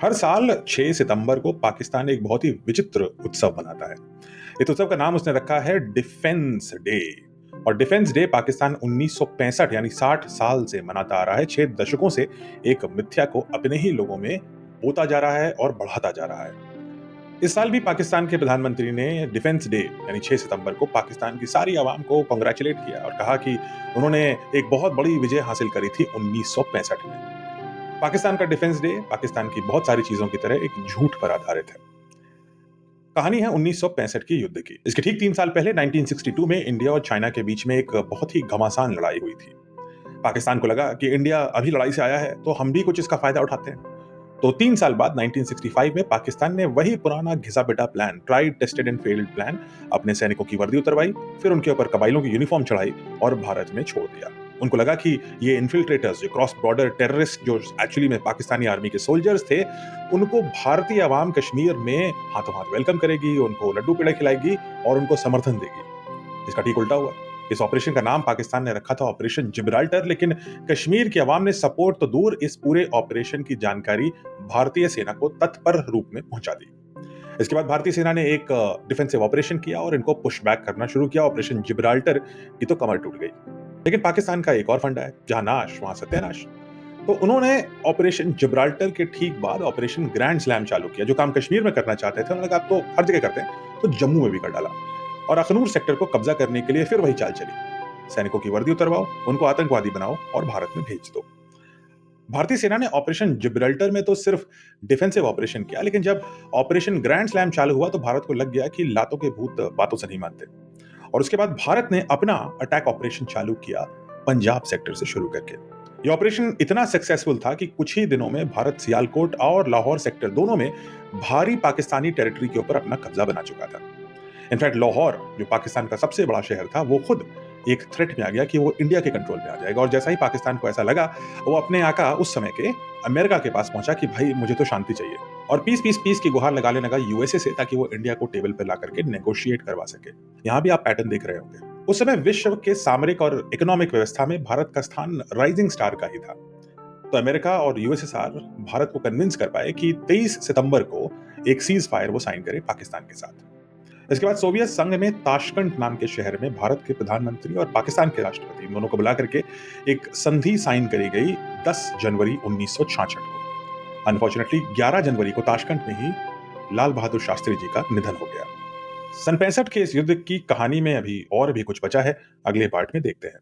हर साल 6 सितंबर को पाकिस्तान एक बहुत ही विचित्र उत्सव मनाता है। इस उत्सव का नाम उसने रखा है डिफेंस डे। और डिफेंस डे पाकिस्तान 1965 यानी 60 साल से मनाता आ रहा है। 6 दशकों से एक मिथ्या को अपने ही लोगों में बोता जा रहा है और बढ़ाता जा रहा है। इस साल भी पाकिस्तान के प्रधानमंत्री ने डिफेंस डे यानी 6 सितंबर को पाकिस्तान की सारी आवाम को कांग्रेचुलेट किया और कहा कि उन्होंने एक बहुत बड़ी विजय हासिल करी थी 1965 में। पाकिस्तान का डिफेंस डे पाकिस्तान की बहुत सारी चीजों की तरह एक झूठ पर आधारित है। कहानी है 1965 की युद्ध की। इसके ठीक 3 साल पहले 1962 में इंडिया और चाइना के बीच में एक बहुत ही घमासान लड़ाई हुई थी। पाकिस्तान को लगा कि इंडिया अभी लड़ाई से आया है तो हम भी कुछ इसका फायदा उठाते हैं। तो 3 साल बाद 1965 में पाकिस्तान ने वही पुराना घिसा पिटा plan, tried tested and failed plan, अपने सैनिकों की वर्दी उतरवाई, फिर उनके ऊपर कबाइलों की यूनिफॉर्म चढ़ाई और भारत में छोड़ दिया। उनको लगा कि ये इन्फिल्ट्रेटर्स, जो क्रॉस बॉर्डर टेररिस्ट, जो एक्चुअली में पाकिस्तानी आर्मी के सोल्जर्स थे, उनको भारतीय आवाम कश्मीर में हाथों हाथ वेलकम करेगी, उनको लड्डू पेड़े खिलाएगी और उनको समर्थन देगी। इसका ठीक उल्टा हुआ। इस ऑपरेशन का नाम पाकिस्तान ने रखा था ऑपरेशन जिब्राल्टर, लेकिन कश्मीर की आवाम ने सपोर्ट तो दूर, इस पूरे ऑपरेशन की जानकारी भारतीय सेना को तत्पर रूप में पहुंचा दी। इसके बाद भारतीय सेना ने एक डिफेंसिव ऑपरेशन किया और इनको पुश बैक करना शुरू किया। ऑपरेशन जिब्राल्टर की तो कमर टूट गई। लेकिन पाकिस्तान का एक और फंडा है, जहां नाश वहां सत्यानाश। तो उन्होंने ऑपरेशन जिब्राल्टर के ठीक बाद ऑपरेशन ग्रैंड स्लैम चालू किया। जो काम कश्मीर में करना चाहते थे, उन्होंने कहा अब तो हर जगह करते हैं, तो जम्मू में भी कर डाला। और अखनूर सेक्टर को कब्जा करने के लिए फिर वही चाल चली। सैनिकों की वर्दी उतरवाओ, उनको आतंकवादी बनाओ और भारत में भेज दो। भारतीय सेना ने ऑपरेशन जिब्राल्टर में तो सिर्फ डिफेंसिव ऑपरेशन किया, लेकिन जब ऑपरेशन ग्रैंड स्लैम चालू हुआ तो भारत को लग गया कि लातों के भूत बातों से नहीं मानते। और उसके बाद भारत ने अपना अटैक ऑपरेशन चालू किया, पंजाब सेक्टर से शुरू करके। ये ऑपरेशन इतना सक्सेसफुल था कि कुछ ही दिनों में भारत सियालकोट और लाहौर सेक्टर दोनों में भारी पाकिस्तानी टेरिटरी के ऊपर अपना कब्जा बना चुका था। इनफैक्ट लाहौर, जो पाकिस्तान का सबसे बड़ा शहर था, वो खुद एक थ्रेट में आ गया कि वो इंडिया के कंट्रोल में आ जाएगा। और जैसा ही पाकिस्तान को ऐसा लगा, वो अपने आका उस समय के अमेरिका के पास पहुंचा कि भाई मुझे तो शांति चाहिए, और पीस पीस पीस की गुहार लगाने लगा यूएसए से, ताकि वो इंडिया को टेबल पर ला करके नेगोशिएट करवा सके। यहाँ भी आप पैटर्न देख रहे होंगे। उस समय विश्व के सामरिक और इकोनॉमिक व्यवस्था में भारत का स्थान राइजिंग स्टार का ही था। तो अमेरिका और यूएसएसआर भारत को कन्विंस कर पाए कि 23 सितंबर को एक सीज फायर वो साइन करे पाकिस्तान के साथ। इसके बाद सोवियत संघ में ताशकंद नाम के शहर में भारत के प्रधानमंत्री और पाकिस्तान के राष्ट्रपति, दोनों को बुला करके एक संधि साइन करी गई 10 जनवरी 1966 को। अनफॉर्चुनेटली 11 जनवरी को ताशकंद में ही लाल बहादुर शास्त्री जी का निधन हो गया। सन 65 के इस युद्ध की कहानी में अभी और भी कुछ बचा है, अगले पार्ट में देखते हैं।